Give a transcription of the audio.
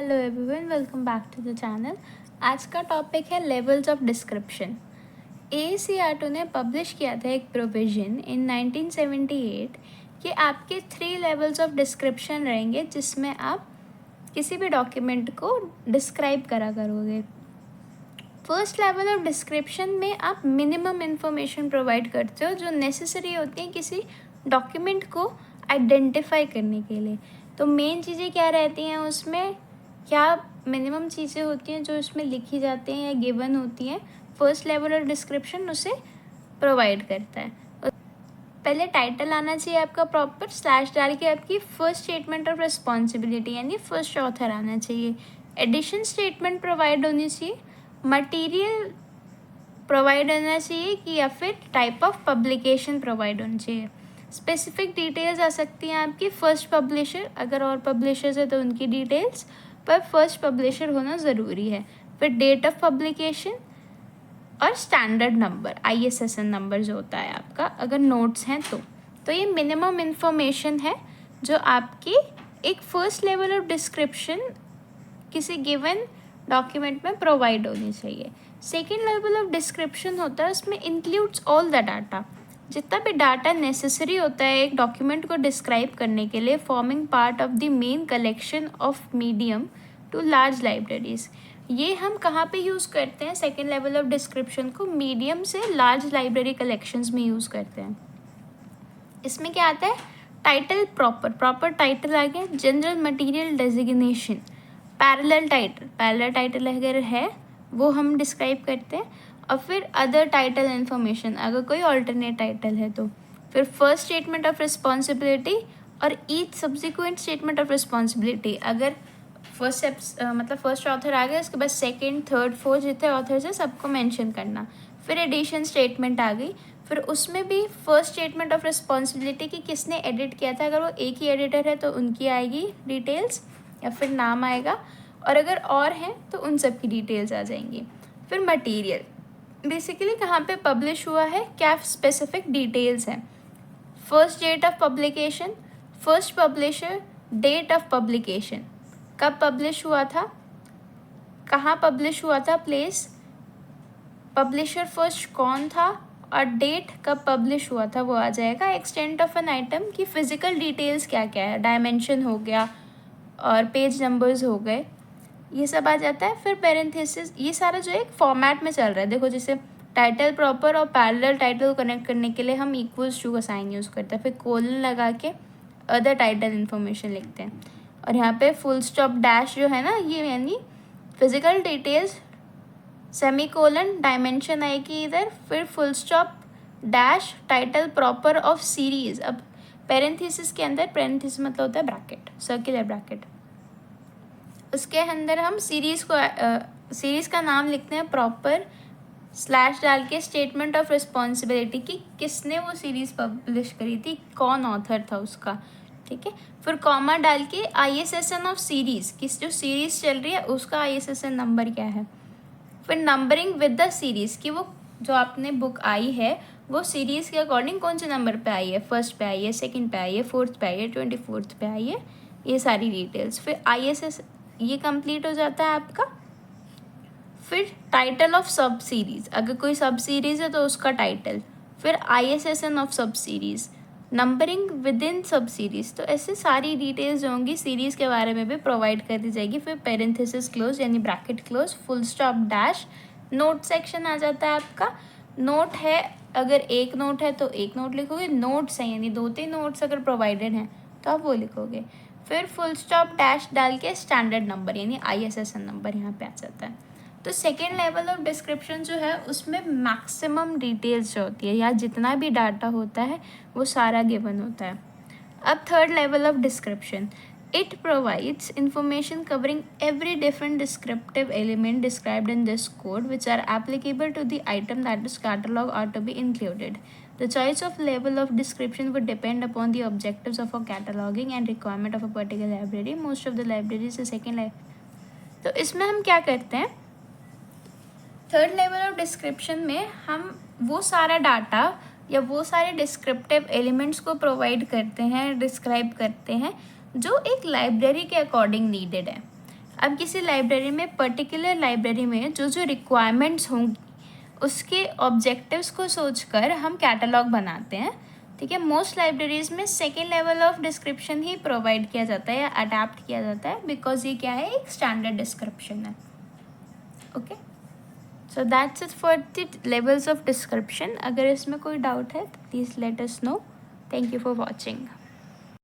Hello everyone, welcome back to the channel. आज का topic है लेवल्स ऑफ डिस्क्रिप्शन। AAC-ARTO ने पब्लिश किया था एक प्रोविज़न इन 1978 कि आपके 3 लेवल्स ऑफ डिस्क्रिप्शन रहेंगे जिसमें आप किसी भी डॉक्यूमेंट को डिस्क्राइब करा करोगे। फर्स्ट लेवल ऑफ डिस्क्रिप्शन में आप मिनिमम इन्फॉर्मेशन प्रोवाइड करते हो जो नेसेसरी होती है किसी डॉक्यूमेंट को आइडेंटिफाई करने के लिए। तो मेन चीज़ें क्या रहती हैं उसमें, क्या मिनिमम चीज़ें होती हैं जो इसमें लिखी जाती हैं या गिवन होती हैं, फर्स्ट लेवल ऑफ डिस्क्रिप्शन उसे प्रोवाइड करता है। पहले टाइटल आना चाहिए आपका प्रॉपर, स्लैश डाल के आपकी फर्स्ट स्टेटमेंट ऑफ रिस्पॉन्सिबिलिटी यानी फर्स्ट ऑथर आना चाहिए। एडिशन स्टेटमेंट प्रोवाइड होनी चाहिए, मटेरियल प्रोवाइड होना चाहिए कि या फिर टाइप ऑफ पब्लिकेशन प्रोवाइड होनी चाहिए। स्पेसिफिक डिटेल्स आ सकती हैं आपकी फर्स्ट पब्लिशर, अगर और पब्लिशर्स है तो उनकी डिटेल्स, पर फर्स्ट पब्लिशर होना ज़रूरी है। फिर डेट ऑफ पब्लिकेशन और स्टैंडर्ड नंबर ISSN नंबर जो होता है आपका, अगर नोट्स हैं तो ये मिनिमम इन्फॉर्मेशन है जो आपकी एक फर्स्ट लेवल ऑफ डिस्क्रिप्शन किसी गिवन डॉक्यूमेंट में प्रोवाइड होनी चाहिए। सेकेंड लेवल ऑफ डिस्क्रिप्शन होता है, उसमें इंक्लूड्स ऑल द डाटा, जितना भी डाटा नेसेसरी होता है एक डॉक्यूमेंट को डिस्क्राइब करने के लिए, forming part of the main collection of medium to large libraries. ये हम कहाँ पे यूज़ करते हैं? सेकेंड लेवल ऑफ डिस्क्रिप्शन को मीडियम से लार्ज लाइब्रेरी कलेक्शंस में यूज़ करते हैं। इसमें क्या आता है? टाइटल प्रॉपर टाइटल आ गया, general material designation, parallel title अगर है वो हम डिस्क्राइब करते हैं, और फिर अदर टाइटल इन्फॉर्मेशन अगर कोई ऑल्टरनेट टाइटल है तो, फिर फर्स्ट स्टेटमेंट ऑफ रिस्पॉन्सिबिलिटी और each subsequent statement of responsibility. अगर फर्स्ट ऑथर आ गया, उसके बाद सेकेंड, थर्ड, फोर्थ जितने ऑथर्स हैं सबको मेंशन करना। फिर एडिशन स्टेटमेंट आ गई, फिर उसमें भी फर्स्ट स्टेटमेंट ऑफ रिस्पॉन्सिबिलिटी कि किसने एडिट किया था, अगर वो एक ही एडिटर है तो उनकी आएगी डिटेल्स या फिर नाम आएगा, और अगर और हैं तो उन सब की डिटेल्स आ जाएंगी। फिर मटेरियल बेसिकली कहाँ पे पब्लिश हुआ है, क्या स्पेसिफिक डिटेल्स हैं, first date of publication, first publisher, date of publication, कब पब्लिश हुआ था, कहाँ पब्लिश हुआ था, प्लेस, पब्लिशर फर्स्ट कौन था, और डेट कब पब्लिश हुआ था वो आ जाएगा। एक्सटेंट ऑफ एन आइटम की फिजिकल डिटेल्स क्या क्या है, डायमेंशन हो गया और पेज नंबर्स हो गए, ये सब आ जाता है। फिर पैरेंथेसिस, ये सारा जो एक फॉर्मेट में चल रहा है। देखो जैसे टाइटल प्रॉपर और पैरेलल टाइटल को कनेक्ट करने के लिए हम इक्वल्स टू का साइन यूज़ करते हैं, फिर कोलन लगा के अदर टाइटल इन्फॉर्मेशन लिखते हैं, और यहाँ पे फुल स्टॉप डैश जो है ना, ये यानी physical details, semi colon, dimension आएगी इधर, फिर full stop dash, title proper off series. अब पैरेंथेसिस के अंदर, पैरेंथेसिस मतलब होता है ब्रैकेट, सर्कुलर ब्रैकेट, उसके अंदर हम सीरीज़ का नाम लिखते हैं प्रॉपर, स्लैश डाल के स्टेटमेंट ऑफ रिस्पॉन्सिबिलिटी कि किसने वो सीरीज़ पब्लिश करी थी, कौन ऑथर था उसका, ठीक है। फिर कॉमा डाल के ISSN ऑफ सीरीज़, किस जो सीरीज़ चल रही है उसका ISSN नंबर क्या है। फिर नंबरिंग विद द सीरीज़ कि वो जो आपने बुक आई है वो सीरीज़ के अकॉर्डिंग कौन से नंबर पे आई है, फर्स्ट पे आई है, सेकंड पे आई है, फोर्थ पे आई है, 24th पे आई है, ये सारी डिटेल्स। फिर ISS ये कंप्लीट हो जाता है आपका। फिर टाइटल ऑफ सब सीरीज़, अगर कोई सब सीरीज़ है तो उसका टाइटल, फिर ISSN ऑफ सब सीरीज़, नंबरिंग विद इन सब सीरीज़। तो ऐसे सारी डिटेल्स जो होंगी सीरीज़ के बारे में भी प्रोवाइड कर दी जाएगी। फिर पैरेंथेसिस क्लोज यानी bracket close, full stop dash, note section आ जाता है आपका। नोट है, अगर एक नोट है तो एक नोट लिखोगे, नोट्स हैं यानी 2-3 नोट्स अगर प्रोवाइडेड हैं तो आप वो लिखोगे। फिर फुल स्टॉप डैश डाल के स्टैंडर्ड नंबर यानी ISSN नंबर यहाँ पे आ जाता है। तो सेकेंड लेवल ऑफ डिस्क्रिप्शन जो है उसमें मैक्सिमम डिटेल्स जो होती है या जितना भी डाटा होता है वो सारा गिवन होता है। अब third level of description, it provides information covering every different descriptive element described in this code which are applicable to the item that is catalogue are to be included. The choice of level of description would depend upon the objectives of a cataloging and requirement of a particular library. Most of the libraries is second library. तो इसमें हम क्या करते हैं, third level of description में हम वो सारा डाटा या वो सारे डिस्क्रिप्टिव एलिमेंट्स को प्रोवाइड करते हैं, डिस्क्राइब करते हैं जो एक लाइब्रेरी के अकॉर्डिंग नीडेड है। अब किसी लाइब्रेरी में, पर्टिकुलर लाइब्रेरी में जो जो रिक्वायरमेंट्स होंगी उसके ऑब्जेक्टिव्स को सोचकर हम कैटलॉग बनाते हैं, ठीक है। मोस्ट लाइब्रेरीज़ में second level of description he provide किया जाता है या अडेप्ट किया जाता है, बिकॉज ये क्या है, एक स्टैंडर्ड डिस्क्रिप्शन है। Okay, so that's it for the levels of description. अगर इसमें कोई डाउट है तो please let us know. Thank you for watching.